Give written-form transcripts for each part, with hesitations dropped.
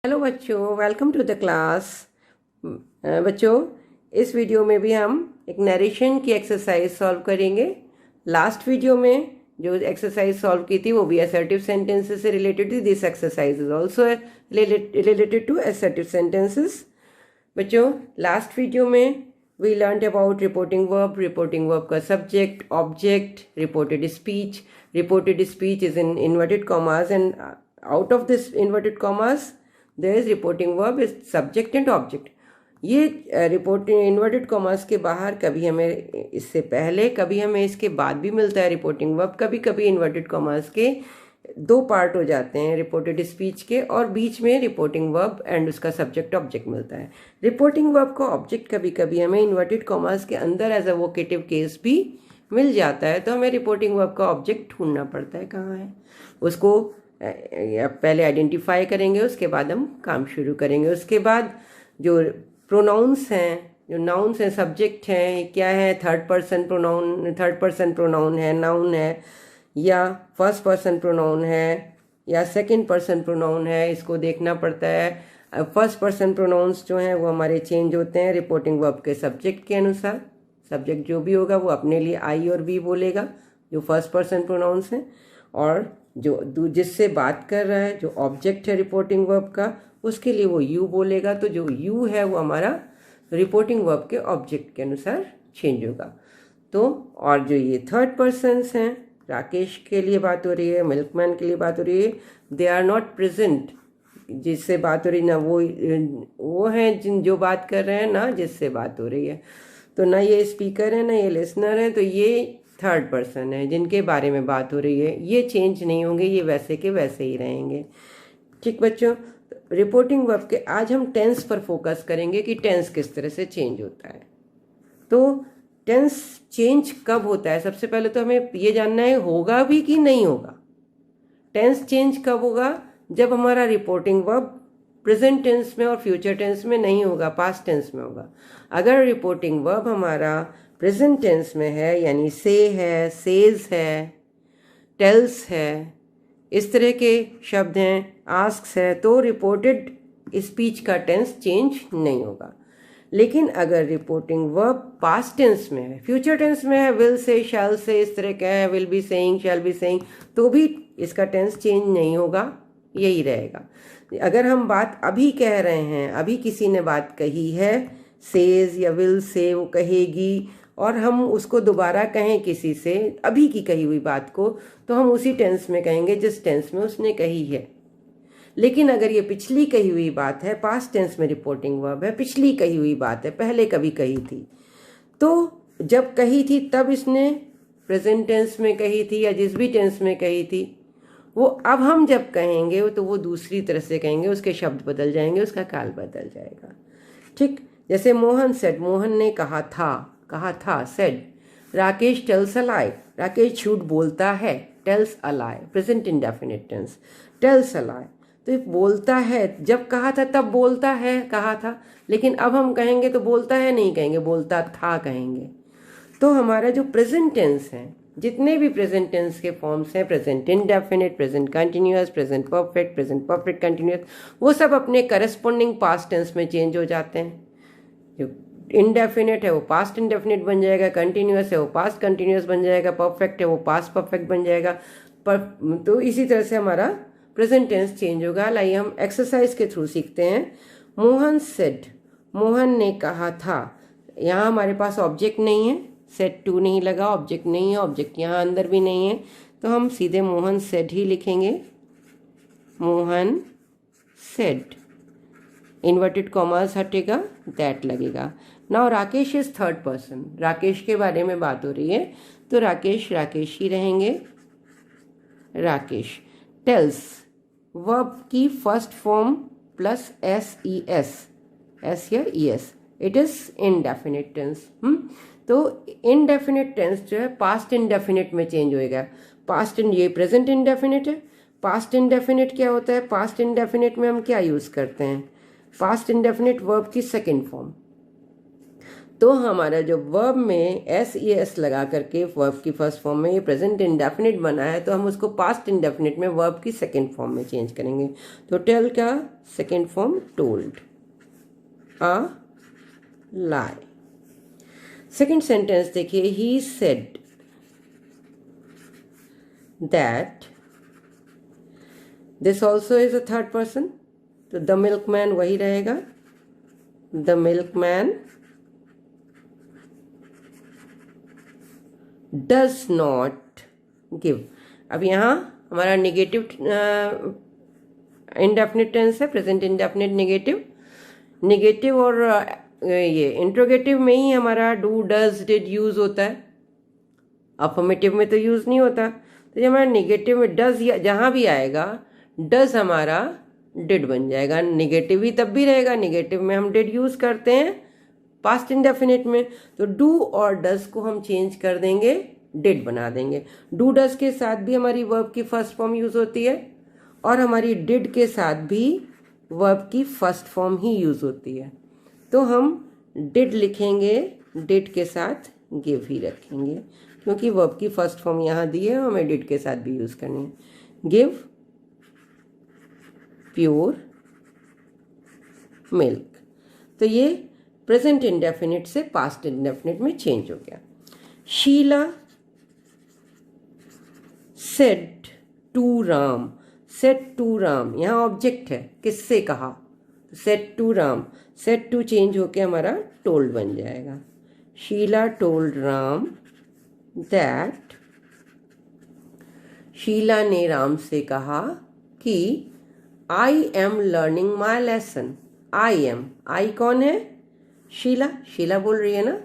Hello बच्चों, welcome to the class. बच्चों, इस वीडियो में भी हम एक नरेशन की एक्सरसाइज सॉल्व करेंगे। लास्ट वीडियो में जो एक्सरसाइज सॉल्व की थी वो भी असर्टिव सेंटेंसेस से रिलेटेड थी। This exercise is also related to assertive sentences. बच्चों, लास्ट वीडियो में we learned about reporting verb का subject, object, reported speech. Reported speech is in inverted commas and out of this inverted commas there is reporting verb is subject and object. ये reporting inverted commas के बाहर कभी हमें इससे पहले, कभी हमें इसके बाद भी मिलता है रिपोर्टिंग वर्ब। कभी कभी इन्वर्टेड कॉमास के दो पार्ट हो जाते हैं रिपोर्टेड स्पीच के, और बीच में रिपोर्टिंग वर्ब एंड उसका सब्जेक्ट ऑब्जेक्ट मिलता है। रिपोर्टिंग वर्ब का ऑब्जेक्ट कभी कभी हमें इन्वर्टेड कॉमास के अंदर एज अ वोकेटिव केस भी मिल जाता है, तो हमें रिपोर्टिंग वर्ब का ऑब्जेक्ट ढूंढना पड़ता है कहाँ है। उसको पहले आइडेंटिफाई करेंगे, उसके बाद हम काम शुरू करेंगे। उसके बाद जो प्रोनाउंस हैं, जो नाउन्स हैं, सब्जेक्ट हैं, क्या है, थर्ड पर्सन प्रोनाउन है, नाउन है, या फर्स्ट पर्सन प्रोनाउन है, या सेकंड पर्सन प्रोनाउन है, इसको देखना पड़ता है। फर्स्ट पर्सन प्रोनाउंस जो हैं वो हमारे चेंज होते हैं रिपोर्टिंग वर्ब के सब्जेक्ट के अनुसार। सब्जेक्ट जो भी होगा वो अपने लिए आई और वी बोलेगा, जो फर्स्ट पर्सन प्रोनाउंस हैं, और जो जिससे बात कर रहा है, जो ऑब्जेक्ट है रिपोर्टिंग वर्ब का, उसके लिए वो यू बोलेगा। तो जो यू है वो हमारा रिपोर्टिंग वर्ब के ऑब्जेक्ट के अनुसार चेंज होगा। तो और जो ये थर्ड पर्सन्स हैं, राकेश के लिए बात हो रही है, मिल्कमैन के लिए बात हो रही है, दे आर नॉट प्रेजेंट। जिससे बात हो रही ना वो हैं जिन जो बात कर रहे हैं, ना जिससे बात हो रही है। तो ना ये स्पीकर है ना ये लिसनर है, तो ये थर्ड पर्सन है जिनके बारे में बात हो रही है। ये चेंज नहीं होंगे, ये वैसे के वैसे ही रहेंगे। ठीक बच्चों, रिपोर्टिंग वर्ब के आज हम टेंस पर फोकस करेंगे कि टेंस किस तरह से चेंज होता है। तो टेंस चेंज कब होता है, सबसे पहले तो हमें ये जानना है होगा भी कि नहीं होगा। टेंस चेंज कब होगा? जब हमारा रिपोर्टिंग वर्ब प्रेजेंट टेंस में और फ्यूचर टेंस में नहीं होगा, पास्ट टेंस में होगा। अगर रिपोर्टिंग वर्ब हमारा प्रेजेंट टेंस में है, यानी से है, सेज है, टेल्स है, इस तरह के शब्द हैं, आस्क्स है, तो रिपोर्टेड स्पीच का टेंस चेंज नहीं होगा। लेकिन अगर रिपोर्टिंग वर्ब पास्ट टेंस में है, फ्यूचर टेंस में है, विल से, शैल से, इस तरह का है, will be saying, shall be saying, तो भी इसका टेंस चेंज नहीं होगा, यही रहेगा। अगर हम बात अभी कह रहे हैं, अभी किसी ने बात कही है, सेज या विल से वो कहेगी, और हम उसको दोबारा कहें किसी से अभी की कही हुई बात को, तो हम उसी टेंस में कहेंगे जिस टेंस में उसने कही है। लेकिन अगर ये पिछली कही हुई बात है, पास्ट टेंस में रिपोर्टिंग वर्ब है, पिछली कही हुई बात है, पहले कभी कही थी, तो जब कही थी तब इसने प्रेजेंट टेंस में कही थी या जिस भी टेंस में कही थी, वो अब हम जब कहेंगे तो वो दूसरी तरह से कहेंगे, उसके शब्द बदल जाएंगे, उसका काल बदल जाएगा। ठीक, जैसे मोहन सेड, मोहन ने कहा था, said. Rakesh tells a lie, Rakesh झूठ बोलता है, tells a lie, present indefinite tense, tells a lie. तो बोलता है, जब कहा था तब बोलता है कहा था, लेकिन अब हम कहेंगे तो बोलता है नहीं कहेंगे, बोलता था कहेंगे। तो हमारा जो प्रेजेंट टेंस है, जितने भी प्रेजेंट टेंस के फॉर्म्स हैं, present indefinite, present continuous, present perfect continuous, वो सब अपने करस्पॉन्डिंग पास्ट टेंस में चेंज हो जाते हैं। जो इंडेफिनिट है वो पास्ट इंडेफिनिट बन जाएगा, कंटिन्यूअस है वो पास्ट कंटिन्यूअस बन जाएगा, परफेक्ट है वो पास्ट परफेक्ट बन जाएगा। तो इसी तरह से हमारा प्रेजेंट टेंस चेंज होगा। लाइए हम एक्सरसाइज के थ्रू सीखते हैं। मोहन सेड, मोहन ने कहा था। यहाँ हमारे पास ऑब्जेक्ट नहीं है, सेड टू नहीं लगा, ऑब्जेक्ट नहीं है, ऑब्जेक्ट यहाँ अंदर भी नहीं है, तो हम सीधे मोहन सेड ही लिखेंगे। मोहन सेड, इन्वर्टेड कॉमास हटेगा, दैट लगेगा। Now Rakesh is third person, Rakesh के बारे में बात हो रही है, तो राकेश ही रहेंगे। राकेश टेल्स, वर्ब की फर्स्ट फॉर्म प्लस एस या es, it is indefinite tense. तो इनडेफिनिट टेंस जो है पास्ट इंडेफिनिट में चेंज होएगा। पास्ट ये प्रेजेंट इंडेफिनिट है, पास्ट इंडेफिनिट क्या होता है? पास्ट इंडेफिनिट में हम क्या यूज करते हैं? पास्ट इंडेफिनिट वर्ब की सेकेंड फॉर्म। तो हमारा जो वर्ब में एस ई एस लगा करके वर्ब की फर्स्ट फॉर्म में ये प्रेजेंट इंडेफिनिट बना है, तो हम उसको पास्ट इंडेफिनिट में वर्ब की सेकेंड फॉर्म में चेंज करेंगे। तो टेल का सेकेंड फॉर्म टोल्ड, अ लाई। सेकेंड सेंटेंस देखिए, he said that, this also is a third person, तो द मिल्कमैन वही रहेगा, the milkman does not give. अब यहाँ हमारा नेगेटिव इंडेफिनिट टेंस है, प्रेजेंट इंडेफिनिट नेगेटिव। नेगेटिव और ये इंट्रोगेटिव में ही हमारा डू डज डिड यूज होता है, अफर्मेटिव में तो यूज नहीं होता। तो जब हमारा नेगेटिव में डज या जहाँ भी आएगा डज हमारा डिड बन जाएगा। नेगेटिव ही तब भी रहेगा, नेगेटिव में हम डिड यूज करते हैं पास्ट इंडेफिनिट में, तो डू और डज को हम चेंज कर देंगे, डिड बना देंगे। डू डज के साथ भी हमारी वर्ब की फर्स्ट फॉर्म यूज होती है और हमारी डिड के साथ भी वर्ब की फर्स्ट फॉर्म ही यूज होती है। तो हम डिड लिखेंगे, डिड के साथ गिव ही रखेंगे, क्योंकि वर्ब की फर्स्ट फॉर्म यहाँ दी है, हमें डिड के साथ भी यूज करनी है। गिव प्योर मिल्क, तो ये प्रेजेंट इंडेफिनिट से पास्ट इंडेफिनिट में चेंज हो गया। Sheela said to Ram, said to Ram यहाँ ऑब्जेक्ट है, किससे कहा, said to Ram, said to change होके हमारा टोल्ड बन जाएगा। शीला टोल्ड राम दैट, शीला ने राम से कहा कि I am learning my lesson. I am, I कौन है, शीला, शीला बोल रही है ना,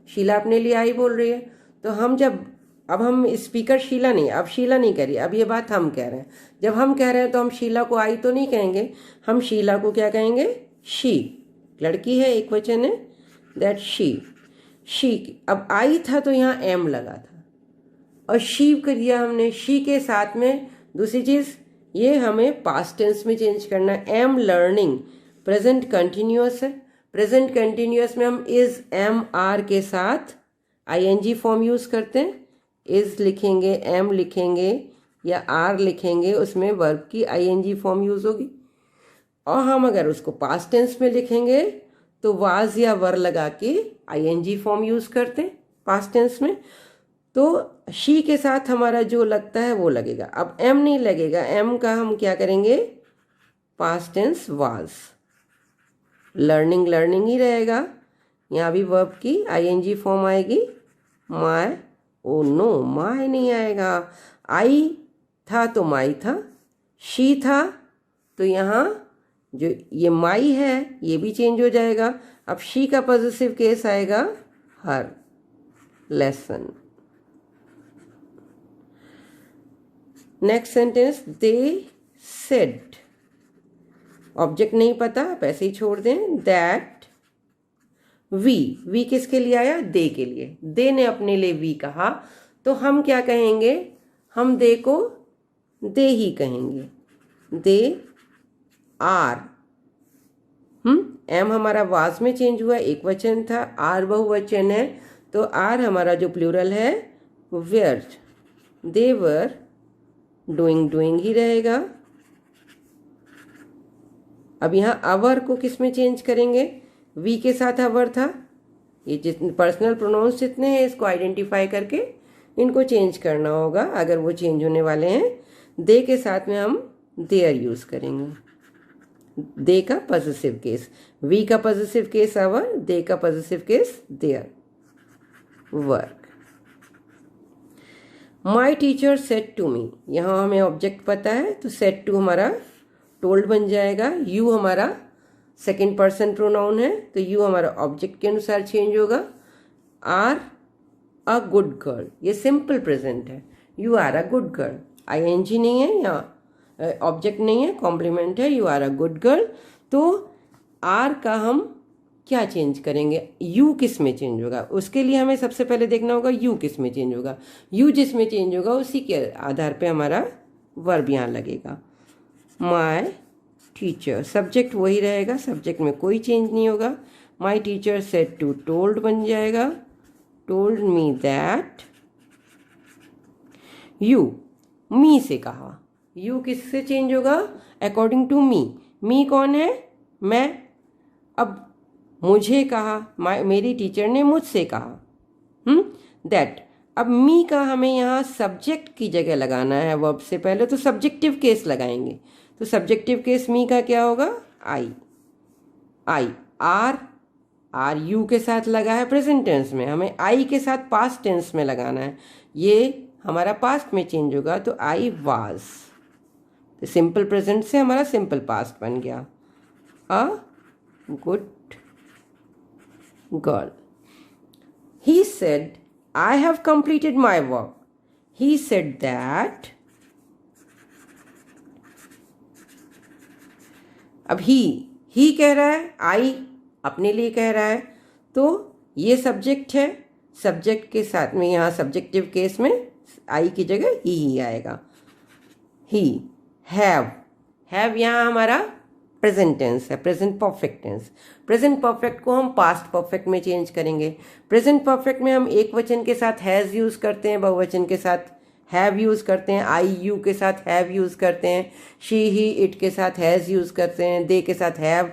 शीला अपने लिए आई बोल रही है। तो हम जब, अब हम स्पीकर शीला नहीं, अब शीला नहीं कह रही, अब ये बात हम कह रहे हैं। जब हम कह रहे हैं तो हम शीला को आई तो नहीं कहेंगे, हम शीला को क्या कहेंगे, शी, लड़की है, एक वचन है, दैट शी, शी। अब आई था तो यहाँ एम लगा था और शी कर दिया हमने, शी के साथ में दूसरी चीज, ये हमें पास्ट टेंस में चेंज करना है। एम लर्निंग प्रेजेंट कंटिन्यूअस है, प्रेजेंट कंटिन्यूअस में हम इज एम आर के साथ आईएनजी फॉर्म यूज करते हैं। इज लिखेंगे, एम लिखेंगे या आर लिखेंगे, उसमें वर्ब की आईएनजी फॉर्म यूज होगी। और हम अगर उसको पास्ट टेंस में लिखेंगे तो वाज या वर लगा के आईएनजी फॉर्म यूज करते हैं पास्ट टेंस में। तो शी के साथ हमारा जो लगता है वो लगेगा, अब एम नहीं लगेगा, एम का हम क्या करेंगे, past tense was. Learning learning ही रहेगा, यहाँ भी वर्ब की आईएनजी फॉर्म आएगी, माय, ओ नो माय नहीं आएगा, आई था तो माई था, शी था तो यहाँ जो ये माई है ये भी चेंज हो जाएगा। अब शी का पॉजिटिव केस आएगा her lesson. Next sentence, they said, object नहीं पता, आप ऐसे ही छोड़ दें, दैट वी किसके लिए आया, दे के लिए, दे ने अपने लिए वी कहा, तो हम क्या कहेंगे, हम दे को दे ही कहेंगे, दे आर। एम हमारा वाज में चेंज हुआ, एक वचन था, आर बहुवचन है, तो आर हमारा जो प्लूरल है were, they were doing, doing ही रहेगा। अब यहाँ अवर को किस में चेंज करेंगे, वी के साथ अवर था, ये जितने पर्सनल प्रोनाउंस जितने हैं इसको आइडेंटिफाई करके इनको चेंज करना होगा अगर वो चेंज होने वाले हैं। दे के साथ में हम देयर यूज करेंगे, दे का पॉजिटिव केस, वी का पॉजिटिव केस अवर, दे का positive case their, work. My teacher said to me, यहाँ हमें ऑब्जेक्ट पता है तो सेड टू हमारा टोल्ड बन जाएगा। यू हमारा सेकेंड पर्सन प्रोनाउन है तो यू हमारा ऑब्जेक्ट के अनुसार चेंज होगा। आर अ गुड गर्ल, ये सिंपल प्रेजेंट है, you are a good girl, ING नहीं है, यहाँ ऑब्जेक्ट नहीं है, कॉम्प्लीमेंट है, you are a good girl. तो आर का हम क्या चेंज करेंगे, यू किस में चेंज होगा, उसके लिए हमें सबसे पहले देखना होगा यू किस में चेंज होगा। यू जिसमें चेंज होगा उसी के आधार पे हमारा वर्ब यहाँ लगेगा। माय टीचर, सब्जेक्ट वही रहेगा, सब्जेक्ट में कोई चेंज नहीं होगा। My teacher said to told बन जाएगा told me that you, me से कहा, यू किससे चेंज होगा अकॉर्डिंग टू मी कौन है मैं, अब मुझे कहा, मेरी टीचर ने मुझसे कहा, दैट, अब मी का हमें यहाँ सब्जेक्ट की जगह लगाना है वर्ब से पहले, तो सब्जेक्टिव केस लगाएंगे, तो सब्जेक्टिव केस मी का क्या होगा आई, आर यू के साथ लगा है प्रेजेंट टेंस में, हमें आई के साथ पास्ट टेंस में लगाना है, ये हमारा पास्ट में चेंज होगा तो आई वाज, तो सिंपल प्रेजेंट से हमारा सिंपल पास्ट बन गया, अ good girl. He said I have completed my work. He said that, अब ही कह रहा है, I अपने लिए कह रहा है, तो ये सब्जेक्ट है, सब्जेक्ट के साथ में यहाँ सब्जेक्टिव केस में I की जगह ही आएगा। ही, हैव यहाँ हमारा प्रेजेंट टेंस है, present perfect tense, present perfect को हम पास्ट परफेक्ट में चेंज करेंगे। प्रेजेंट परफेक्ट में हम एक वचन के साथ हैज़ यूज़ करते हैं, बहुवचन के साथ हैव यूज़ करते हैं, आई यू के साथ हैव यूज़ करते हैं, शी ही इट के साथ हैज़ यूज़ करते हैं, दे के साथ हैव,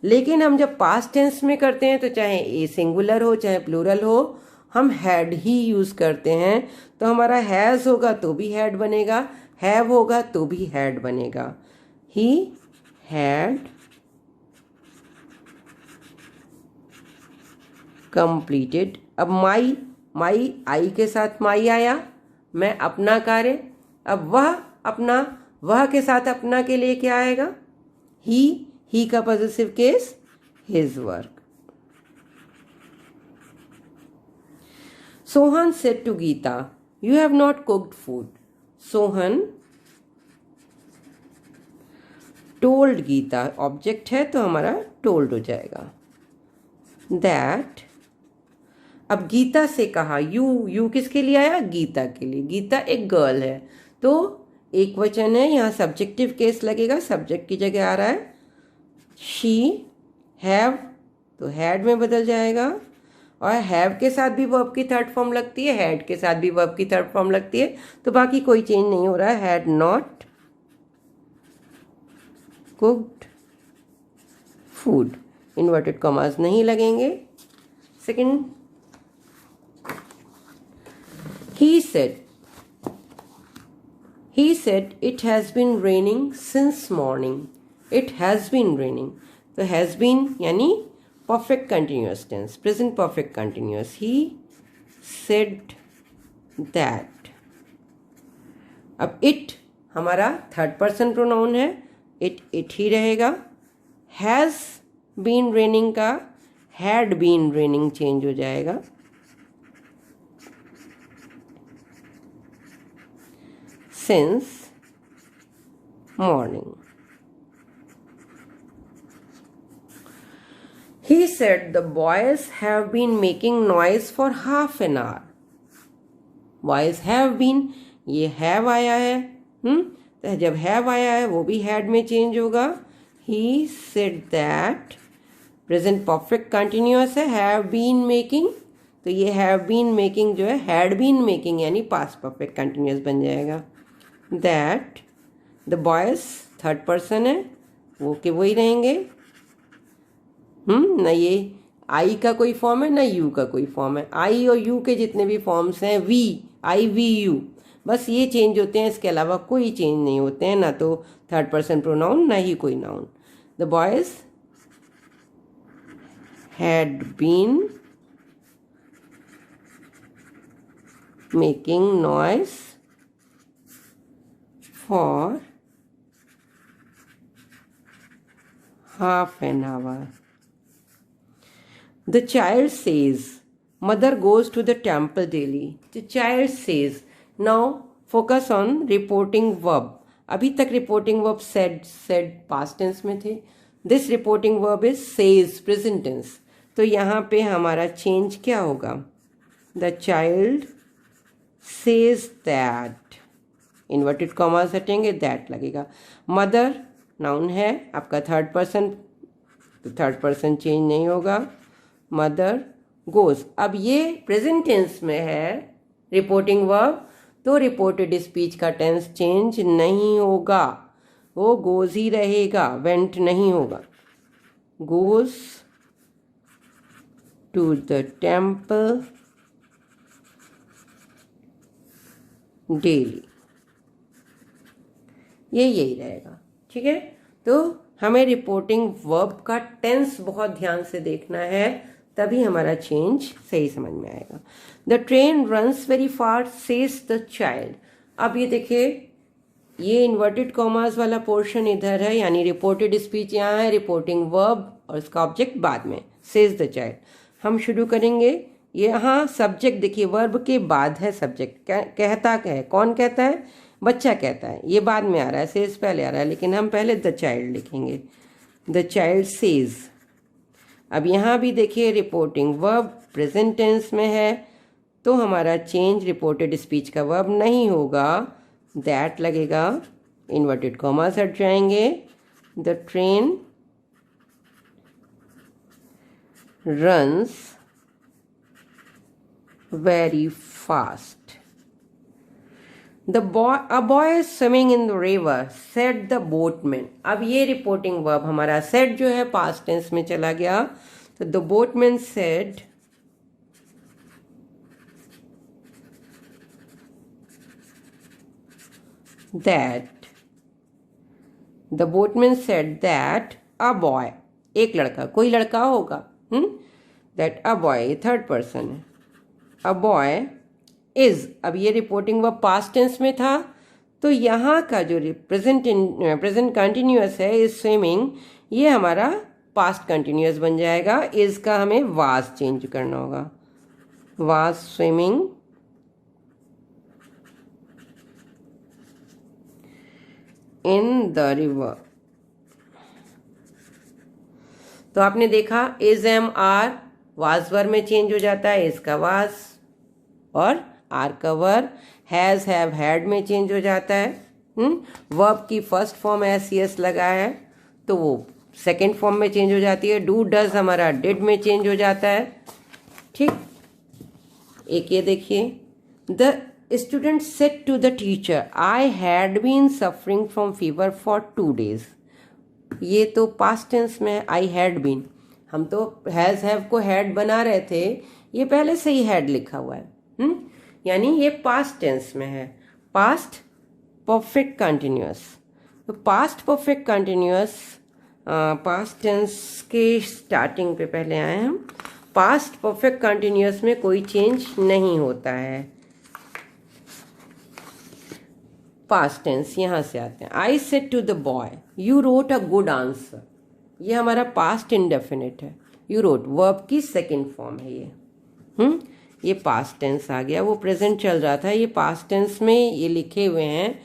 लेकिन हम जब पास्ट टेंस में करते हैं तो चाहे ए सिंगुलर हो चाहे प्लूरल हो, हम हैड ही यूज़ करते हैं, तो हमारा हैज़ होगा तो भी हैड बनेगा, हैव होगा तो भी हैड बनेगा। ही हैड कंप्लीटेड, अब माई आई के साथ माई आया, मैं अपना कार्य, अब वह के साथ अपना के लिए क्या आएगा ही का positive case his work. Sohan said to Gita you have not cooked food, Sohan told Gita, object है तो हमारा टोल्ड हो जाएगा। दैट, अब गीता से कहा, यू किसके लिए आया गीता के लिए, गीता एक गर्ल है तो एक वचन है, यहाँ सब्जेक्टिव केस लगेगा, सब्जेक्ट की जगह आ रहा है, शी, हैव तो हैड में बदल जाएगा, और हैव के साथ भी वर्ब की थर्ड फॉर्म लगती है, हैड के साथ भी वर्ब की थर्ड फॉर्म लगती है, तो बाकी कोई चेंज नहीं हो रहा है, had not cooked food, inverted commas नहीं लगेंगे। Second, he said it has been raining since morning, it has been raining, तो has been यानी perfect continuous tense, present perfect continuous, he said that, अब it हमारा third person pronoun है, it ही रहेगा, has been raining का had been raining change हो जाएगा, since morning। He said the boys have been making noise for half an hour, boys have been, ये have आया है, तो जब have आया है वो भी had में चेंज होगा। He said that, present perfect continuous है, have been making, तो ये have been making जो है had been making यानी पास्ट परफेक्ट कंटिन्यूअस बन जाएगा। That, the boys third person है, वो के वही रहेंगे, ना ये आई का कोई फॉर्म है ना यू का कोई फॉर्म है, आई और यू के जितने भी फॉर्म्स हैं वी, आई वी यू, बस ये चेंज होते हैं, इसके अलावा कोई चेंज नहीं होते हैं, ना तो थर्ड पर्सन प्रोनाउन ना ही कोई noun. The boys had been making noise for half an hour। The child says, mother goes to the temple daily। The child says, now focus on reporting verb। अभी तक reporting verb said past tense में थे, this reporting verb is says present tense, तो यहाँ पे हमारा change क्या होगा, the child says that, inverted commas हटेंगे, दैट लगेगा। मदर नाउन है आपका थर्ड पर्सन, तो थर्ड पर्सन चेंज नहीं होगा। मदर गोज, अब ये प्रेजेंट टेंस में है रिपोर्टिंग वर्ब, तो रिपोर्टेड स्पीच का टेंस चेंज नहीं होगा, वो गोज ही रहेगा, वेंट नहीं होगा। Goes to the temple daily, ये यही रहेगा। ठीक है, तो हमें रिपोर्टिंग वर्ब का टेंस बहुत ध्यान से देखना है, तभी हमारा चेंज सही समझ में आएगा। The train runs very fast says the child. अब ये देखिए, ये इन्वर्टेड कॉमास वाला पोर्शन इधर है, यानी रिपोर्टेड स्पीच यहाँ है, रिपोर्टिंग वर्ब और उसका ऑब्जेक्ट बाद में, सेज द चाइल्ड। हम शुरू करेंगे, यहाँ सब्जेक्ट देखिए, वर्ब के बाद है सब्जेक्ट, कहता है, कौन कहता है, बच्चा कहता है, ये बाद में आ रहा है, सेज पहले आ रहा है, लेकिन हम पहले द चाइल्ड लिखेंगे। The child says. अब यहाँ भी देखिए रिपोर्टिंग वर्ब प्रेजेंट टेंस में है, तो हमारा चेंज रिपोर्टेड स्पीच का वर्ब नहीं होगा, दैट लगेगा, इन्वर्टेड कॉमास हट जाएंगे। The train runs very fast. A boy is swimming in the river, said the boatman. अब ये रिपोर्टिंग वर्ब हमारा said जो है पास्ट टेंस में चला गया, तो the boatman said that a boy, एक लड़का, कोई लड़का होगा, that a boy, third person है, a boy इज। अब ये रिपोर्टिंग वर्ब पास्ट टेंस में था, तो यहाँ का जो प्रेजेंट कंटिन्यूअस है, इज स्विमिंग, ये हमारा पास्ट कंटिन्यूअस बन जाएगा। इज का हमें वाज चेंज करना होगा, was swimming in the river. तो आपने देखा is am are was verb में चेंज हो जाता है, इज का वाज, और आर का वर्ब, हैज हैव हैड में चेंज हो जाता है। वर्ब की first form S C S लगा है, तो वो सेकेंड फॉर्म में चेंज हो जाती है। डू डज हमारा डिड में चेंज हो जाता है। ठीक, एक ये देखिए, the student said to the teacher I had been suffering from fever for 2 days। ये तो पास्ट टेंस में आई हैड बीन, हम तो हैज हैव को हैड बना रहे थे, ये पहले से ही हैड लिखा हुआ है, यानी ये पास्ट टेंस में है, पास्ट परफेक्ट कंटिन्यूअस। तो past perfect continuous past tense के स्टार्टिंग पे पहले आए हम। पास्ट परफेक्ट कंटिन्यूअस में कोई चेंज नहीं होता है। पास्ट टेंस यहाँ से आते हैं। I said to the boy you wrote a good answer, ये हमारा पास्ट इंडेफिनिट है। यू रोट वर्ब की सेकेंड फॉर्म है ये पास्ट टेंस आ गया, वो प्रेजेंट चल रहा था, ये पास्ट टेंस में ये लिखे हुए हैं,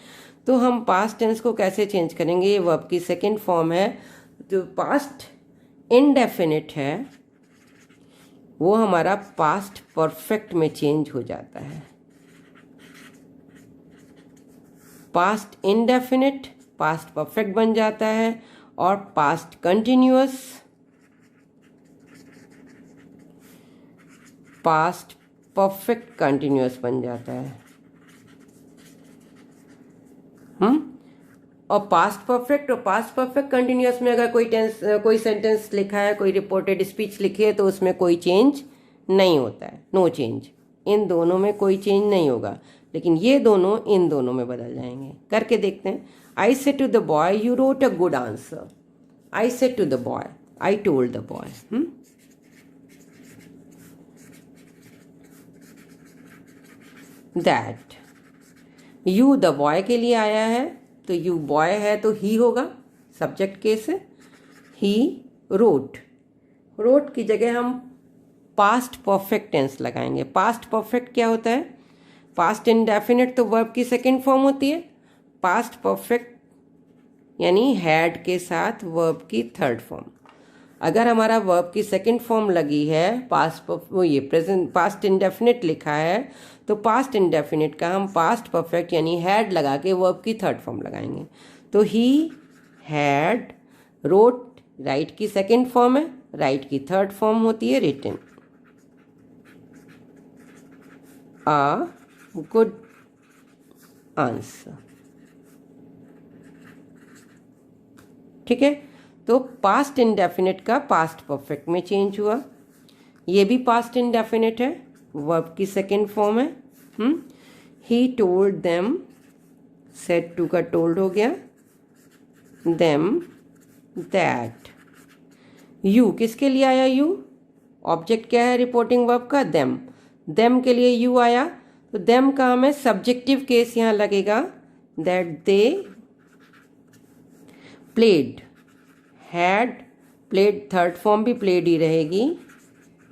तो हम पास्ट टेंस को कैसे चेंज करेंगे, ये वर्ब की सेकेंड फॉर्म है, जो पास्ट इनडेफिनिट है वो हमारा पास्ट परफेक्ट में चेंज हो जाता है। पास्ट इनडेफिनिट पास्ट परफेक्ट बन जाता है, और past continuous past perfect continuous बन जाता है। और पास्ट परफेक्ट और पास्ट परफेक्ट कंटिन्यूअस में अगर कोई सेंटेंस लिखा है, कोई रिपोर्टेड स्पीच लिखी है, तो उसमें कोई चेंज नहीं होता है, नो चेंज। इन दोनों में कोई चेंज नहीं होगा, लेकिन ये दोनों इन दोनों में बदल जाएंगे। करके देखते हैं। I said to the boy you wrote a good answer. I said to the boy, I told the boy. That you the boy के लिए आया है, तो यू बॉय है तो ही होगा, सब्जेक्ट केस है। ही रोट, रोट की जगह हम पास्ट परफेक्ट टेंस लगाएंगे। पास्ट परफेक्ट क्या होता है? पास्ट इंडेफिनिट तो वर्ब की सेकेंड फॉर्म होती है, पास्ट परफेक्ट यानी हैड के साथ वर्ब की थर्ड फॉर्म। अगर हमारा वर्ब की सेकेंड फॉर्म लगी है, पास्ट इंडेफिनिट लिखा है, तो पास्ट इंडेफिनिट का हम पास्ट परफेक्ट यानी हैड लगा के वर्ब की थर्ड फॉर्म लगाएंगे। तो ही हैड रोट राइट की सेकंड फॉर्म है, राइट की थर्ड फॉर्म होती है रिटन। A good answer. ठीक है, तो पास्ट इंडेफिनिट का पास्ट परफेक्ट में चेंज हुआ। ये भी पास्ट इंडेफिनिट है, वर्ब की सेकंड फॉर्म है। He told them, said to का टोल्ड हो गया, देम दैट। यू किसके लिए आया? यू ऑब्जेक्ट क्या है रिपोर्टिंग वर्ब का? देम। देम के लिए यू आया, तो देम का हमें सब्जेक्टिव केस यहाँ लगेगा, that they played. Had played, third form भी प्लेड ही रहेगी,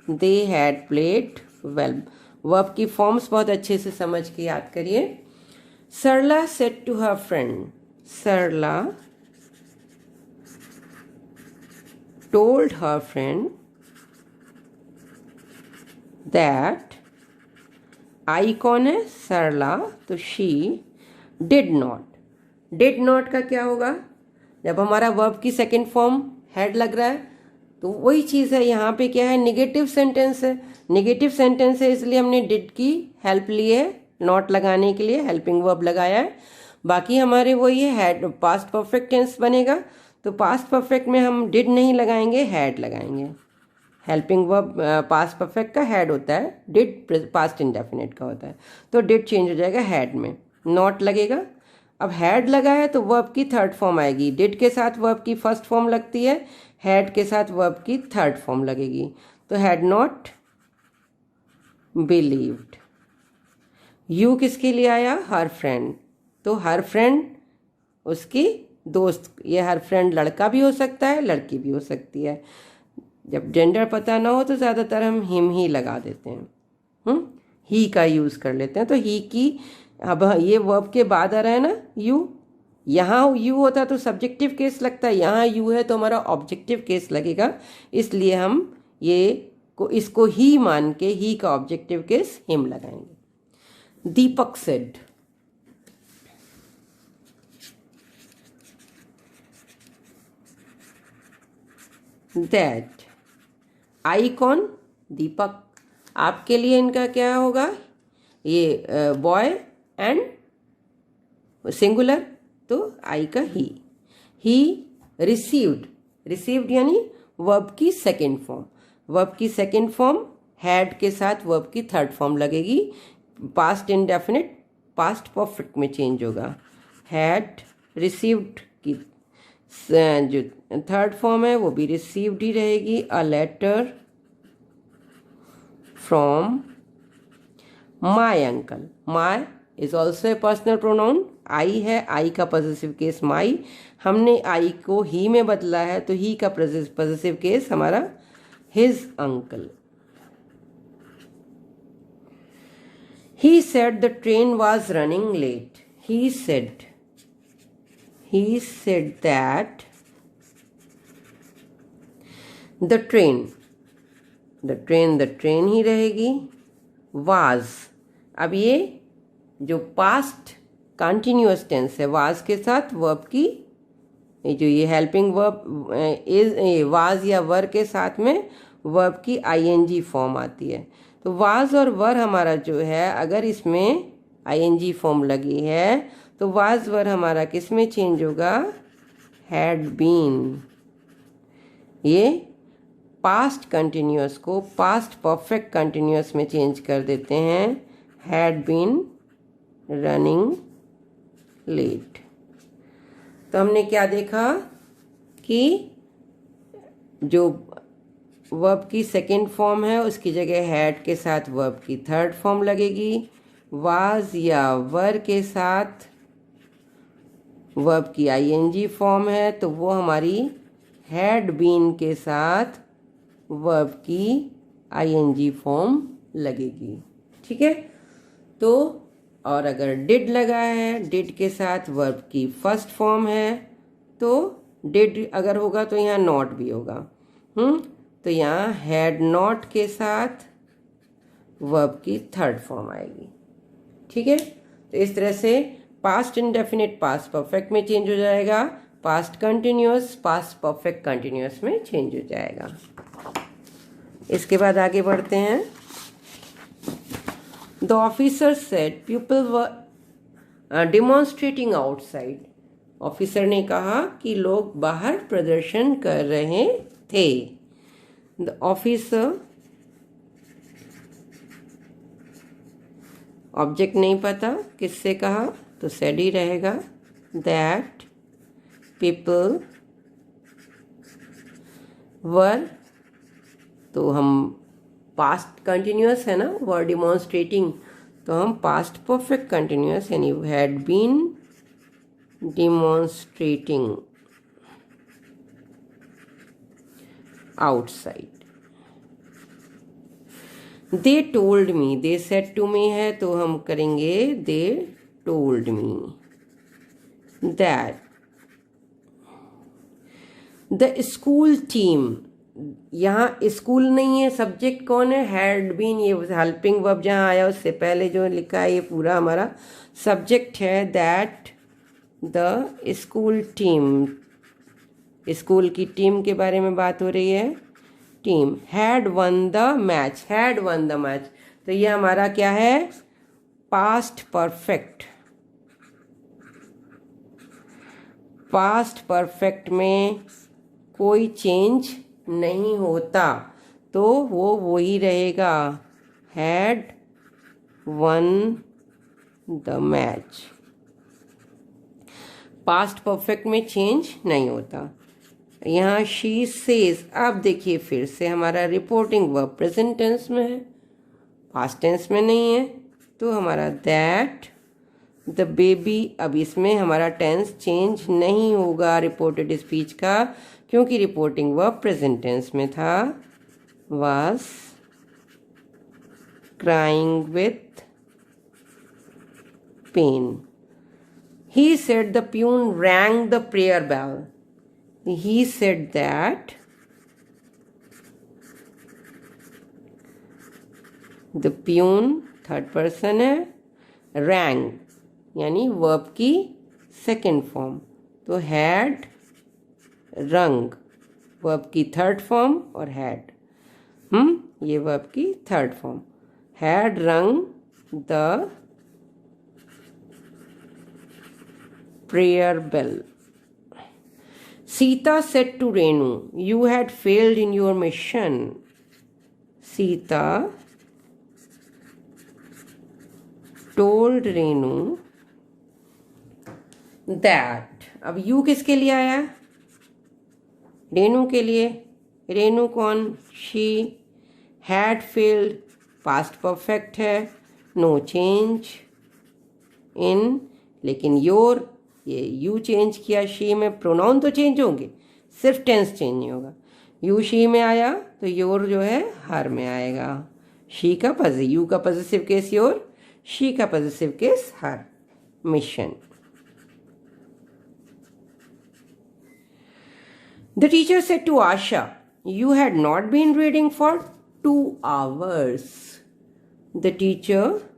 they had played well. Verb की फॉर्म्स बहुत अच्छे से समझ के याद करिए। Sarla said to her friend, Sarla told her friend that, I कौन है? सरला, तो she did not. Did not का क्या होगा? जब हमारा वर्ब की सेकंड फॉर्म हैड लग रहा है तो वही चीज़ है, यहाँ पे क्या है? निगेटिव सेंटेंस है। निगेटिव सेंटेंस है इसलिए हमने डिड की हेल्प ली है, नॉट लगाने के लिए हेल्पिंग वर्ब लगाया है। बाकी हमारे वही है, हैड पास्ट परफेक्ट टेंस बनेगा, तो पास्ट परफेक्ट में हम डिड नहीं लगाएंगे, हैड लगाएंगे। हेल्पिंग वर्ब पास्ट परफेक्ट का हैड होता है, डिड पास्ट इंडेफिनिट का होता है, तो डिड चेंज हो जाएगा हैड में, नॉट लगेगा। अब हैड लगा है तो वर्ब की थर्ड फॉर्म आएगी, डिड के साथ वर्ब की फर्स्ट फॉर्म लगती है, हैड के साथ वर्ब की थर्ड फॉर्म लगेगी, तो हैड नॉट बिलीव्ड। यू किसके लिए आया? हर फ्रेंड, तो हर फ्रेंड उसकी दोस्त, ये हर फ्रेंड लड़का भी हो सकता है, लड़की भी हो सकती है। जब जेंडर पता ना हो तो ज़्यादातर हम हिम ही लगा देते हैं, ही का यूज़ कर लेते हैं। तो ही की, अब ये वर्ब के बाद आ रहा है ना यू, यहाँ यू होता तो सब्जेक्टिव केस लगता है, यहाँ यू है तो हमारा ऑब्जेक्टिव केस लगेगा, इसलिए हम ये को इसको ही मान के ही का ऑब्जेक्टिव केस हिम लगाएंगे। दीपक सेड, दैट। आई कौन? दीपक। आपके लिए इनका क्या होगा? ये बॉय एंड सिंगुलर, तो आई का ही रिसीव्ड। रिसीव्ड यानी वर्ब की सेकेंड फॉर्म, वर्ब की सेकेंड फॉर्म हैड के साथ वर्ब की थर्ड फॉर्म लगेगी, पास्ट इंडेफिनिट पास्ट परफेक्ट में चेंज होगा। हैड रिसीव्ड की जो थर्ड फॉर्म है वो भी रिसीव्ड ही रहेगी, a letter from my uncle. My is also a personal pronoun, I है, आई का पॉजेसिव केस माई, हमने आई को ही में बदला है तो ही का पॉजेसिव केस हमारा his uncle. He said the train was running late, he said that the train ही रहेगी, was। अब ये जो पास्ट कंटिन्यूअस टेंस है, was के साथ वर्ब की जो ये हेल्पिंग वर्ब इज, was या वर के साथ में वर्ब की ing फॉर्म आती है, तो was और वर हमारा जो है, अगर इसमें ing फॉर्म लगी है तो वाज वर हमारा किस में चेंज होगा? Had been. ये पास्ट कंटिन्यूअस को पास्ट परफेक्ट कंटिन्यूअस में चेंज कर देते हैं, हैड बीन रनिंग लेट। तो हमने क्या देखा कि जो वर्ब की सेकेंड फॉर्म है उसकी जगह हैड के साथ वर्ब की थर्ड फॉर्म लगेगी, वाज या वर के साथ वर्ब की ing फॉर्म है तो वो हमारी हैड बीन के साथ वर्ब की ing फॉर्म लगेगी। ठीक है, तो और अगर डिड लगा है, डिड के साथ वर्ब की फर्स्ट फॉर्म है, तो डिड अगर होगा तो यहाँ नॉट भी होगा, तो यहाँ हैड नॉट के साथ वर्ब की थर्ड फॉर्म आएगी। ठीक है, तो इस तरह से पास्ट इंडेफिनिट पास्ट परफेक्ट में चेंज हो जाएगा, past continuous past perfect continuous में चेंज हो जाएगा। इसके बाद आगे बढ़ते हैं। The officer said people were demonstrating outside. Officer ने कहा कि लोग बाहर प्रदर्शन कर रहे थे। द ऑफिसर, ऑब्जेक्ट नहीं पता किससे कहा तो सेड ही रहेगा। दैट पीपल वर, तो हम पास्ट कंटिन्यूअस है ना, वर डिमॉन्स्ट्रेटिंग, तो हम पास्ट परफेक्ट कंटिन्यूअस यानी had been demonstrating outside. They told me, they said to me है तो हम करेंगे they told me that the school team. यहाँ स्कूल नहीं है, सब्जेक्ट कौन है, हैड बीन, ये हेल्पिंग वर्ब जहाँ आया उससे पहले जो लिखा है ये पूरा हमारा सब्जेक्ट है। That the school team, school की टीम के बारे में बात हो रही है। Team had one the match, had one the match, तो ये हमारा क्या है, पास्ट परफेक्ट। पास्ट परफेक्ट में कोई चेंज नहीं होता तो वो वही रहेगा, had one the match. Past perfect में चेंज नहीं होता। यहाँ शी सेज, अब देखिए फिर से हमारा रिपोर्टिंग वर्ब प्रेजेंट टेंस में है, पास्ट टेंस में नहीं है, तो हमारा दैट द बेबी, अब इसमें हमारा टेंस चेंज नहीं होगा रिपोर्टेड स्पीच का, क्योंकि रिपोर्टिंग वर्ब प्रेजेंट टेंस में था। Was crying with pain. He said the peon rang the prayer bell. He said that the peon, third person है, rang यानी वर्ब की सेकेंड फॉर्म, तो हैड रंग वर्ब की third form, और had ये verb की third form, had rung the prayer bell. Sita said to Renu, you had failed in your mission. Sita told Renu that, अब you किसके लिए आया, रेनू के लिए। रेनू कौन, she had failed, past perfect है, no change in, लेकिन your, ये यू चेंज किया, शी में प्रोनाउन तो चेंज होंगे, सिर्फ टेंस चेंज नहीं होगा। यू शी में आया तो योर जो है हर में आएगा। शी का पॉजिटिव, यू का पॉजिटिव केस योर, शी का positive case her. Mission. The teacher said to Asha, you had not been reading for 2 hours. The teacher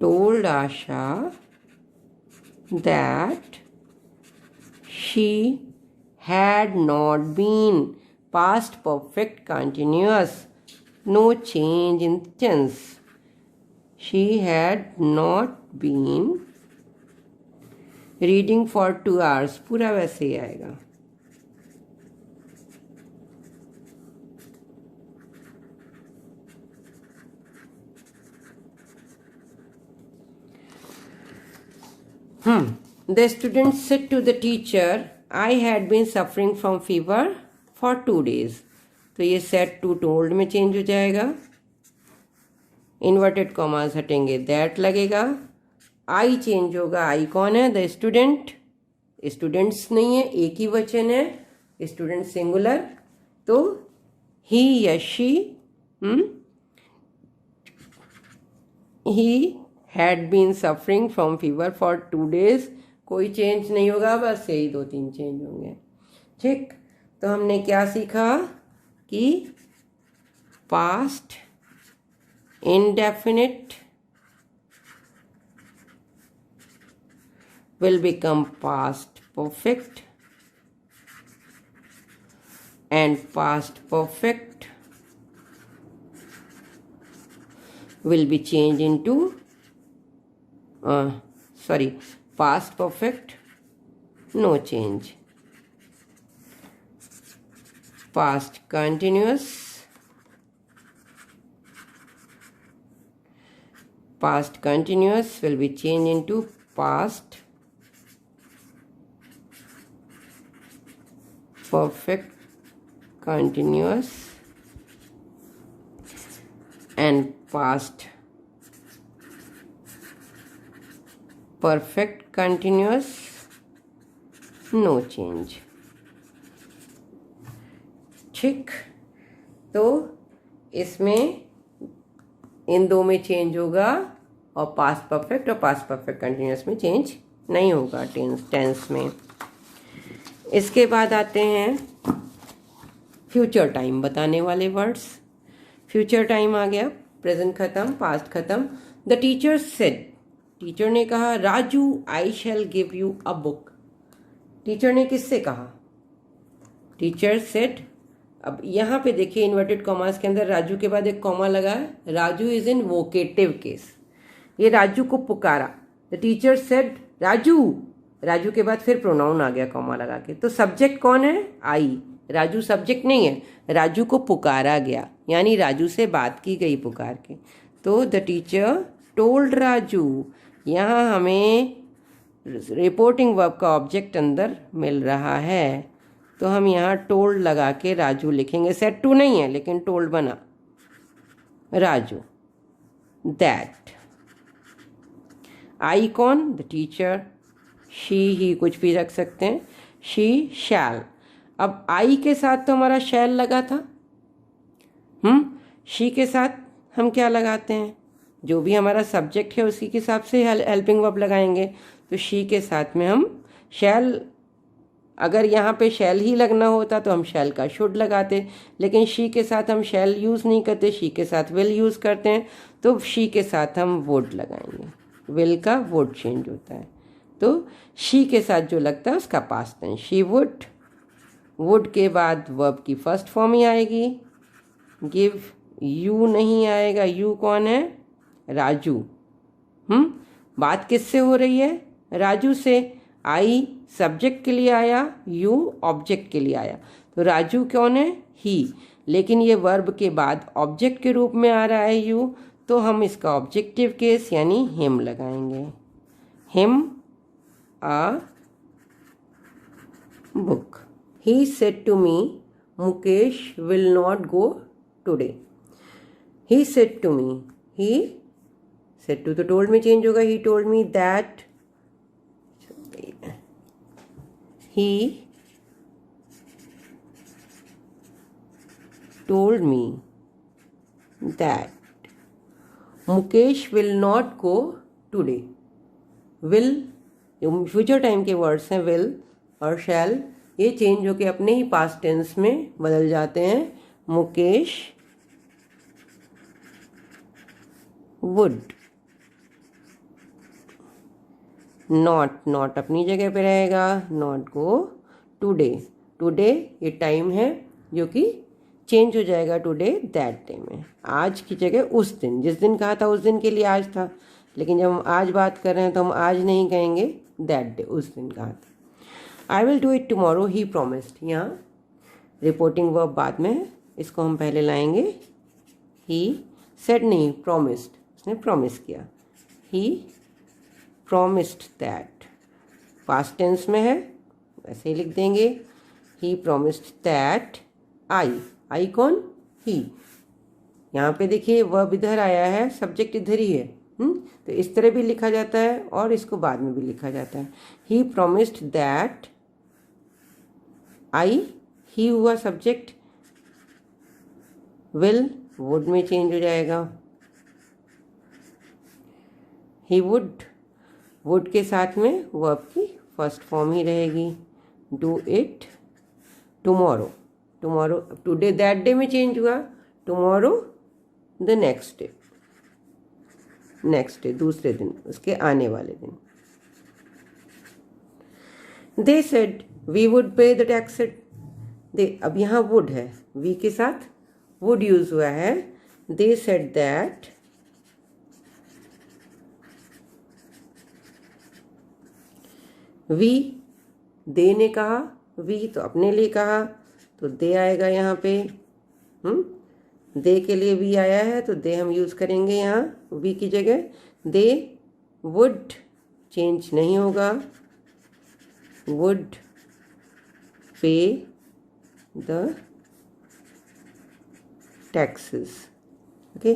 told Asha that she had not been, past perfect continuous, no change in tense. She had not been reading for 2 hours, पूरा वैसे ही आएगा। The student said to the teacher, I had been suffering from fever for 2 days. तो ये said to told में change हो जाएगा, inverted commas हटेंगे, that लगेगा, आई चेंज होगा। आई कौन है, द स्टूडेंट, स्टूडेंट्स नहीं है, एक ही वचन है, स्टूडेंट सिंगुलर, तो ही या she, he had been suffering from fever for 2 days, कोई चेंज नहीं होगा, बस यही 2-3 चेंज होंगे। ठीक, तो हमने क्या सीखा कि past indefinite will become past perfect and past perfect will be changed into past perfect no change, past continuous will be changed into past perfect continuous and past perfect continuous no change। ठीक, तो इसमें इन दो में change होगा और past perfect और past perfect continuous में change नहीं होगा टेंस में। इसके बाद आते हैं फ्यूचर टाइम बताने वाले वर्ड्स। फ्यूचर टाइम आ गया, प्रेजेंट खत्म, पास्ट खत्म। द टीचर सेड, टीचर ने कहा, Raju I shall give you a book. Teacher ने किससे कहा? Teacher said. अब यहाँ पे देखिए इन्वर्टेड कॉमास के अंदर राजू के बाद एक कॉमा लगा है। Raju is in vocative case, ये राजू को पुकारा। The teacher said Raju, Raju के बाद फिर प्रोनाउन आ गया कॉमा लगा के। तो सब्जेक्ट कौन है? आई। राजू सब्जेक्ट नहीं है, राजू को पुकारा गया, यानी राजू से बात की गई पुकार के। तो द टीचर टोल्ड राजू, यहाँ हमें रिपोर्टिंग वर्ब का ऑब्जेक्ट अंदर मिल रहा है, तो हम यहाँ टोल्ड लगा के राजू लिखेंगे। सेड टू नहीं है लेकिन टोल्ड बना, राजू। दैट, आई कौन? The teacher. शी ही कुछ भी रख सकते हैं। शी शैल। अब आई के साथ तो हमारा शैल लगा था, शी के साथ हम क्या लगाते हैं? जो भी हमारा सब्जेक्ट है उसी के हिसाब से हेल्पिंग वर्ब लगाएंगे। तो शी के साथ में हम शैल, अगर यहाँ पे शैल ही लगना होता तो हम शैल का शुड लगाते, लेकिन शी के साथ हम शैल यूज़ नहीं करते, शी के साथ विल यूज़ करते हैं, तो शी के साथ हम वुड लगाएंगे। विल का वुड चेंज होता है, तो शी के साथ जो लगता है उसका past tense, she would. Would के बाद वर्ब की फर्स्ट फॉर्म ही आएगी, गिव। यू नहीं आएगा, यू कौन है? राजू। बात किससे हो रही है? राजू से। आई सब्जेक्ट के लिए आया, यू ऑब्जेक्ट के लिए आया, तो राजू कौन है? ही। लेकिन ये वर्ब के बाद ऑब्जेक्ट के रूप में आ रहा है यू, तो हम इसका ऑब्जेक्टिव केस यानी हिम लगाएंगे। Him a book. He said to me Mukesh will not go today. He said to me, he said to तो टोल्ड में चेंज होगा। He told me that, he told me that Mukesh will not go today. will, future time के words हैं will और shall, ये change होके अपने ही past tense में बदल जाते हैं। मुकेश would, नॉट अपनी जगह पे रहेगा, नॉट गो टुडे। टुडे ये टाइम है जो कि चेंज हो जाएगा टुडे दैट डे में। आज की जगह उस दिन, जिस दिन कहा था उस दिन के लिए आज था, लेकिन जब हम आज बात कर रहे हैं तो हम आज नहीं कहेंगे, दैट डे, उस दिन कहा था। I will do it tomorrow he promised. यहाँ रिपोर्टिंग वर्ब बाद में, इसको हम पहले लाएंगे। ही सेड नहीं, प्रॉमिस्ड, उसने प्रॉमिस किया। ही promised that, past tense में है वैसे ही लिख देंगे। he promised that I कौन? he। यहाँ पे देखिए वर्ब इधर आया है, सब्जेक्ट इधर ही है, तो इस तरह भी लिखा जाता है और इसको बाद में भी लिखा जाता है। he promised that he हुआ सब्जेक्ट, will would में चेंज हो जाएगा। he वुड के साथ में वर्ब की फर्स्ट फॉर्म ही रहेगी, do it tomorrow. Tomorrow, today that day में चेंज हुआ, tomorrow the next day. Next day, दूसरे दिन, उसके आने वाले दिन। दे सेड वी वुड पे द टैक्स। दे, अब यहाँ वुड है, वी के साथ वुड यूज हुआ है। दे सेड दैट वी, दे ने कहा, वी तो अपने लिए कहा, तो दे आएगा यहाँ पे। दे के लिए वी आया है तो दे हम यूज़ करेंगे यहाँ वी की जगह। दे वुड चेंज नहीं होगा, वुड पे the taxes. Okay,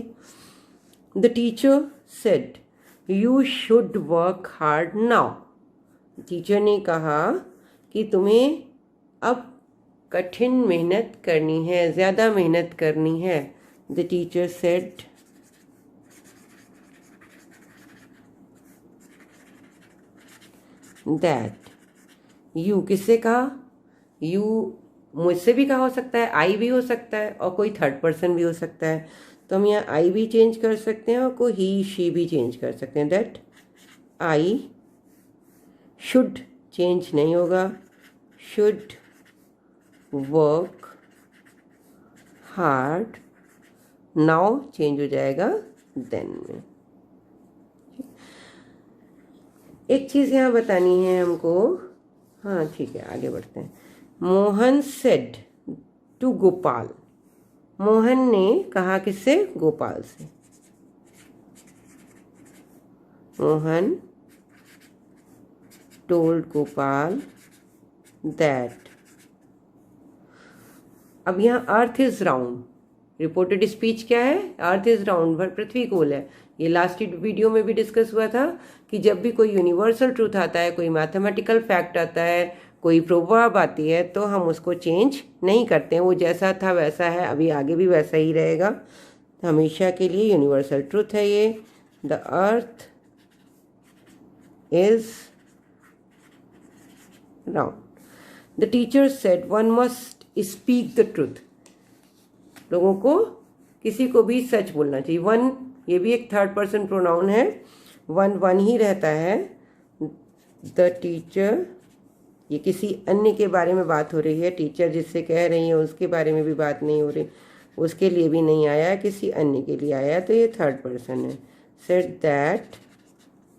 the teacher said you should work hard now. Teacher ने कहा कि तुम्हें अब कठिन मेहनत करनी है, ज़्यादा मेहनत करनी है। The teacher said that, you किससे कहा? यू मुझसे भी कहा हो सकता है, आई भी हो सकता है, और कोई थर्ड पर्सन भी हो सकता है। तो हम यहाँ आई भी चेंज कर सकते हैं और कोई ही शी भी चेंज कर सकते हैं। दैट आई शुड चेंज नहीं होगा, should work hard now change हो जाएगा देन में। एक चीज़ यहाँ बतानी है हमको। हाँ ठीक है, आगे बढ़ते हैं। Mohan said to Gopal. मोहन ने कहा किससे? गोपाल से। Mohan told Gopal that. अब यहाँ earth is round, reported speech क्या है? अर्थ इज राउंड, भर पृथ्वी गोल है। ये लास्ट वीडियो में भी डिस्कस हुआ था कि जब भी कोई यूनिवर्सल ट्रूथ आता है, कोई मैथमेटिकल फैक्ट आता है, कोई प्रोवर्ब आती है, तो हम उसको चेंज नहीं करते हैं। वो जैसा था वैसा है, अभी आगे भी वैसा ही रहेगा, हमेशा के लिए यूनिवर्सल ट्रूथ है ये। The earth is round. The teacher said one must speak the truth. लोगों को, किसी को भी सच बोलना चाहिए। वन, ये भी एक थर्ड पर्सन प्रोनाउन है, वन ही रहता है। द टीचर, ये किसी अन्य के बारे में बात हो रही है। टीचर जिससे कह रही है उसके बारे में भी बात नहीं हो रही, उसके लिए भी नहीं आया, किसी अन्य के लिए आया, तो ये थर्ड पर्सन है। सेड दैट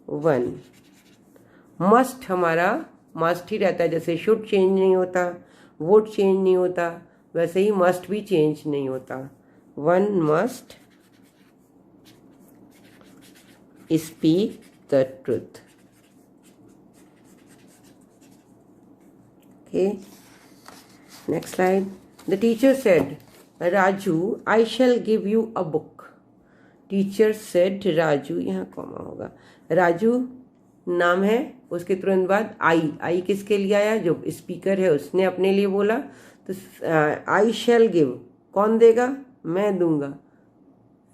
वन मस्ट, हमारा मस्ट ही रहता है। जैसे शुड चेंज नहीं होता, वुड चेंज नहीं होता, वैसे ही मस्ट भी चेंज नहीं होता। One must speak the truth. Okay, next slide. The teacher said Raju I shall give you a book. Teacher said Raju, यहाँ कॉमा होगा, राजू नाम है, उसके तुरंत बाद आई किसके लिए आया? जो स्पीकर है उसने अपने लिए बोला। तो आई शैल गिव, कौन देगा? मैं दूंगा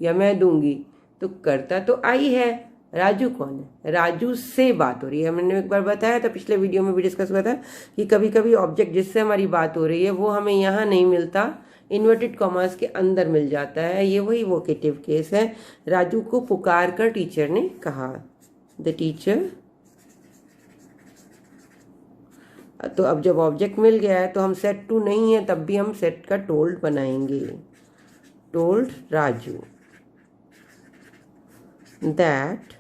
या मैं दूंगी, तो करता तो आई है, राजू कौन है? राजू से बात हो रही है। मैंने एक बार बताया था, पिछले वीडियो में भी डिस्कस हुआ था कि कभी कभी ऑब्जेक्ट जिससे हमारी बात हो रही है वो हमें यहाँ नहीं मिलता, इन्वर्टेड कॉमास के अंदर मिल जाता है। ये वही वोकेटिव केस है। राजू को पुकार कर टीचर ने कहा। द टीचर, तो अब जब ऑब्जेक्ट मिल गया है तो हम सेट टू नहीं है, तब भी हम सेट का टोल्ड बनाएंगे। Told Raju that.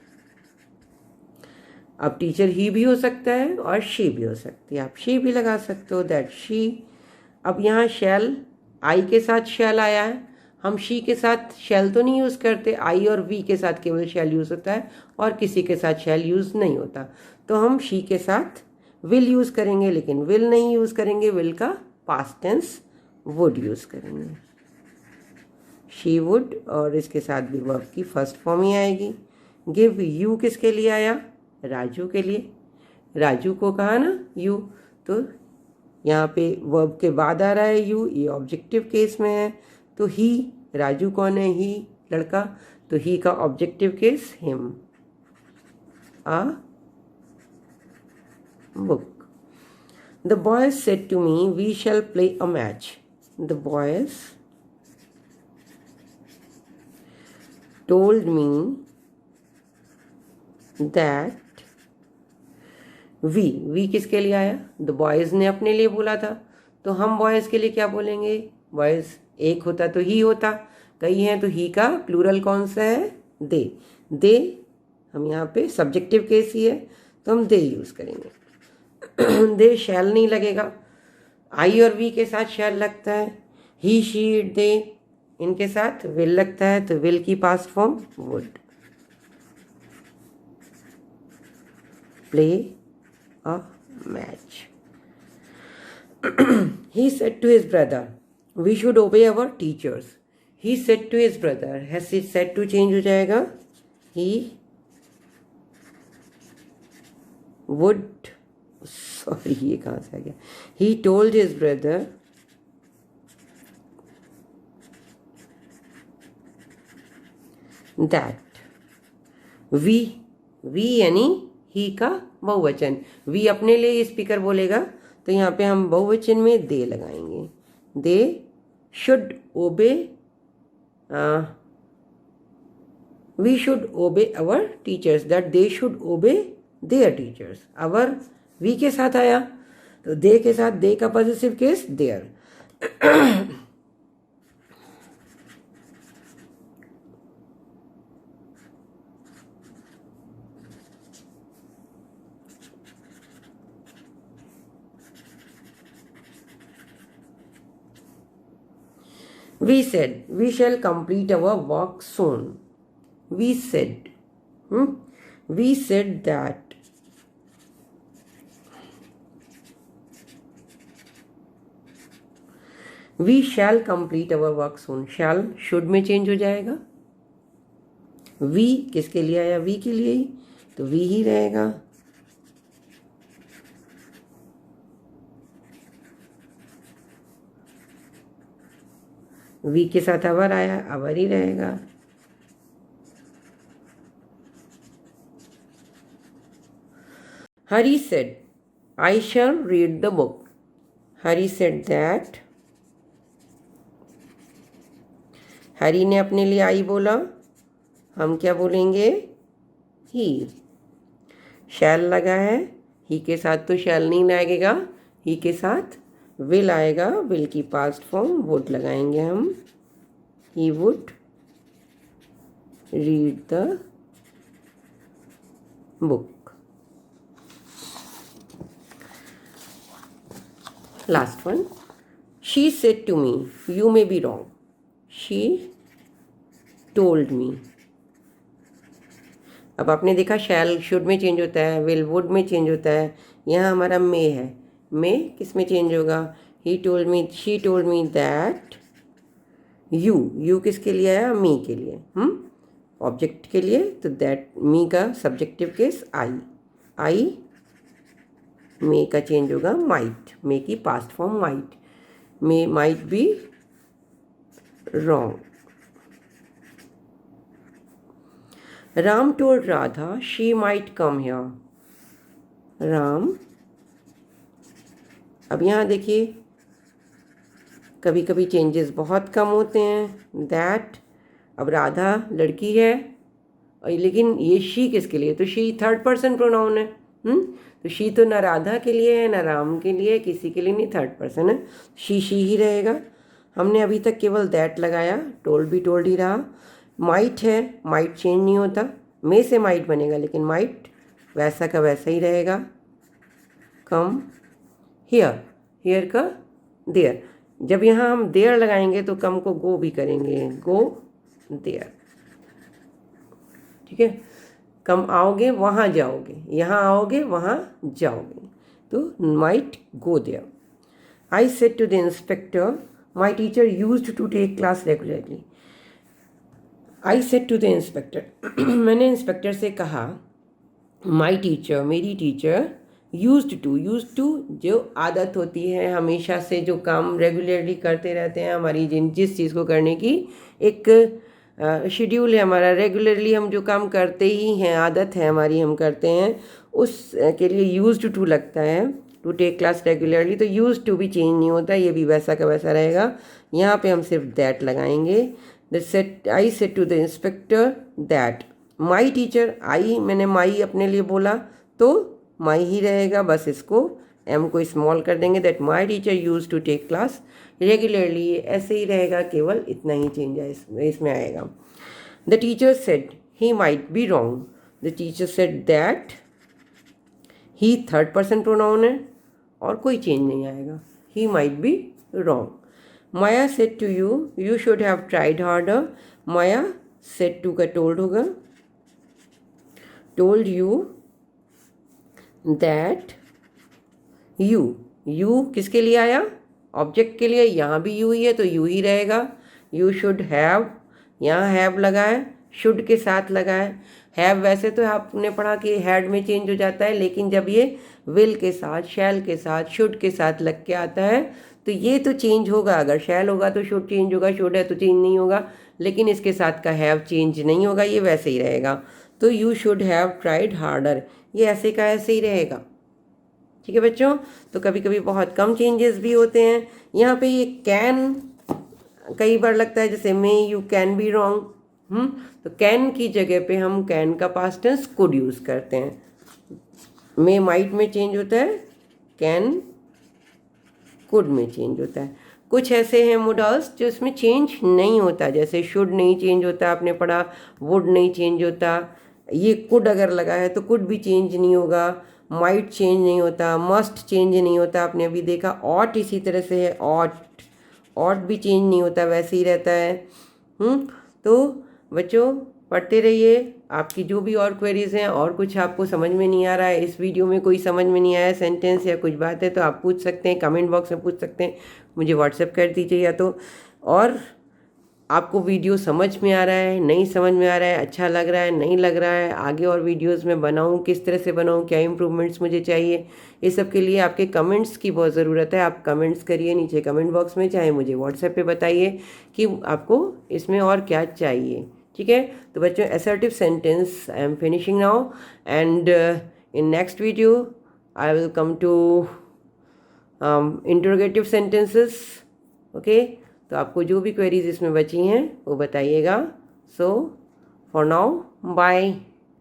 अब टीचर ही भी हो सकता है और शी भी हो सकती है, आप शी भी लगा सकते हो, दैट शी। अब यहाँ शैल, आई के साथ शैल आया है, हम शी के साथ शैल तो नहीं यूज़ करते, आई और वी के साथ केवल शैल यूज़ होता है और किसी के साथ शैल यूज़ नहीं होता। तो हम शी के साथ विल यूज़ करेंगे, लेकिन विल नहीं यूज़ करेंगे, विल का पास्ट टेंस वुड यूज़ करेंगे। शी वुड, और इसके साथ भी वर्ब की फर्स्ट फॉर्म ही आएगी। गिव यू किसके लिए आया? राजू के लिए। राजू को कहा ना यू, तो यहाँ पे वर्ब के बाद आ रहा है यू, ये ऑब्जेक्टिव केस में है। तो ही, राजू कौन है? ही लड़का, तो ही का objective case him. A book. The boys said to me, we shall play a match. The boys told me that we किसके लिए आया? द बॉयज़ ने अपने लिए बोला था, तो हम बॉयज़ के लिए क्या बोलेंगे? बॉयज़ एक होता तो ही होता, कई हैं तो ही का प्लूरल कौन सा है? दे हम यहाँ पे सब्जेक्टिव केस ही है तो हम दे यूज़ करेंगे। दे शैल नहीं लगेगा, आई और वी के साथ शैल लगता है, ही शी इट दे इनके साथ विल लगता है, तो विल की past form would. Play a match. He said to his brother, we should obey our teachers. He said to his brother, has he said to change हो जाएगा? He would, sorry ये कहाँ से आ गया? He told his brother that we यानी ही का बहुवचन, we अपने लिए स्पीकर बोलेगा तो यहाँ पे हम बहुवचन में दे लगाएंगे। They should obey, we should obey our teachers, that they should obey their teachers. Our we के साथ आया तो दे के साथ दे का positive case their. We said, we shall complete our work soon. We said, we said that we shall complete our work soon. Shall should में change हो जाएगा। we किसके लिए आया? we के लिए ही, तो we ही रहेगा। वी के साथ अवर आया, अवर ही रहेगा। Hari said, I shall read the book. Hari said that, Hari ने अपने लिए आई बोला, हम क्या बोलेंगे? ही। शैल लगा है, ही के साथ तो शैल नहीं लगेगा, ही के साथ विल आएगा, विल की पास्ट फॉर्म वुड लगाएंगे हम। He would read the book. Last one, she said to me, you may be wrong. She told me. अब आपने देखा शैल शुड में चेंज होता है, विल वुड में चेंज होता है, यहाँ हमारा मे है, मे किस में चेंज होगा? He told me, she told me that you किसके लिए आया? मी के लिए, ऑब्जेक्ट के लिए, तो दैट मी का सब्जेक्टिव केस आई मे का चेंज होगा माइट, मे की past form might, may might be wrong. Ram told Radha she might come here. Ram, अब यहाँ देखिए कभी कभी चेंजेस बहुत कम होते हैं। दैट, अब राधा लड़की है लेकिन ये शी किसके लिए? तो शी थर्ड पर्सन प्रोनाउन है, तो शी तो ना राधा के लिए है ना राम के लिए, किसी के लिए नहीं, थर्ड पर्सन है, शी ही रहेगा। हमने अभी तक केवल दैट लगाया, टोल्ड भी टोल्ड ही रहा। माइट है, माइट चेंज नहीं होता, मे से माइट बनेगा लेकिन माइट वैसा का वैसा ही रहेगा। कम हियर का देयर, जब यहाँ हम देयर लगाएंगे तो कम को गो भी करेंगे, गो देयर, ठीक है। कम आओगे वहाँ जाओगे, यहाँ आओगे वहाँ जाओगे, तो might go there. I said to the inspector my teacher used to take class regularly. I said to the inspector, मैंने इंस्पेक्टर से कहा, माई टीचर मेरी टीचर, यूज्ड टू जो आदत होती है, हमेशा से जो काम रेगुलरली करते रहते हैं, हमारी जिस चीज़ को करने की एक शेड्यूल है हमारा, रेगुलरली हम जो काम करते ही हैं, आदत है हमारी, हम करते हैं, उस के लिए यूज्ड टू लगता है, टू टेक क्लास रेगुलरली। तो यूज्ड टू भी चेंज नहीं होता, ये भी वैसा का वैसा रहेगा। यहाँ पे हम सिर्फ दैट लगाएंगे। I said to the inspector that my teacher, I मैंने माई अपने लिए बोला तो माई ही रहेगा, बस इसको एम को स्मॉल कर देंगे। That my teacher use to take class regularly, ऐसे ही रहेगा, केवल इतना ही चेंज है इसमें आएगा। The teacher said he might be wrong, the teacher said that, he third person pronoun है और कोई चेंज नहीं आएगा, he might be wrong. Maya said to you, you should have tried harder, Maya said to का told होगा, told you that, you किसके लिए आया, ऑब्जेक्ट के लिए, यहाँ भी यू ही है तो यू ही रहेगा। यू शुड हैव, यहाँ हैव लगा है, शुड के साथ लगा है। हैव वैसे तो आपने पढ़ा कि हैड में चेंज हो जाता है, लेकिन जब ये विल के साथ, शैल के साथ, शुड के साथ लग के आता है तो ये तो चेंज होगा। अगर शैल होगा तो शुड चेंज होगा, शुड है तो चेंज नहीं होगा, लेकिन इसके साथ का हैव चेंज नहीं होगा, ये वैसे ही रहेगा। तो you should have tried harder, ये ऐसे का ऐसे ही रहेगा। ठीक है बच्चों, तो कभी कभी बहुत कम चेंजेस भी होते हैं। यहाँ पे ये कैन कई बार लगता है, जैसे may you can be wrong, तो कैन की जगह पे हम कैन का पास्ट टेंस कुड यूज़ करते हैं। मे माइट में चेंज होता है, कैन कुड में चेंज होता है। कुछ ऐसे हैं मोडल्स जो इसमें चेंज नहीं होता, जैसे शुड नहीं चेंज होता, आपने पढ़ा, वुड नहीं चेंज होता, ये कुड अगर लगा है तो कुड भी चेंज नहीं होगा, माइट चेंज नहीं होता, मस्ट चेंज नहीं होता, आपने अभी देखा। ऑट इसी तरह से है, ऑट भी चेंज नहीं होता, वैसे ही रहता है। तो बच्चों पढ़ते रहिए, आपकी जो भी और क्वेरीज हैं और कुछ आपको समझ में नहीं आ रहा है, इस वीडियो में कोई समझ में नहीं आया सेंटेंस या कुछ बात है तो आप पूछ सकते हैं, कमेंट बॉक्स में पूछ सकते हैं, मुझे व्हाट्सएप कर दीजिए या तो। और आपको वीडियो समझ में आ रहा है, नहीं समझ में आ रहा है, अच्छा लग रहा है, नहीं लग रहा है, आगे और वीडियोस में बनाऊं, किस तरह से बनाऊं, क्या इम्प्रूवमेंट्स मुझे चाहिए, इस सब के लिए आपके कमेंट्स की बहुत ज़रूरत है। आप कमेंट्स करिए नीचे कमेंट बॉक्स में, चाहे मुझे व्हाट्सएप पे बताइए कि आपको इसमें और क्या चाहिए। ठीक है, तो बच्चों assertive sentence I am finishing now, and in next video I will come to interrogative sentences. Okay, तो आपको जो भी क्वेरीज इसमें बची हैं वो बताइएगा। So for now bye.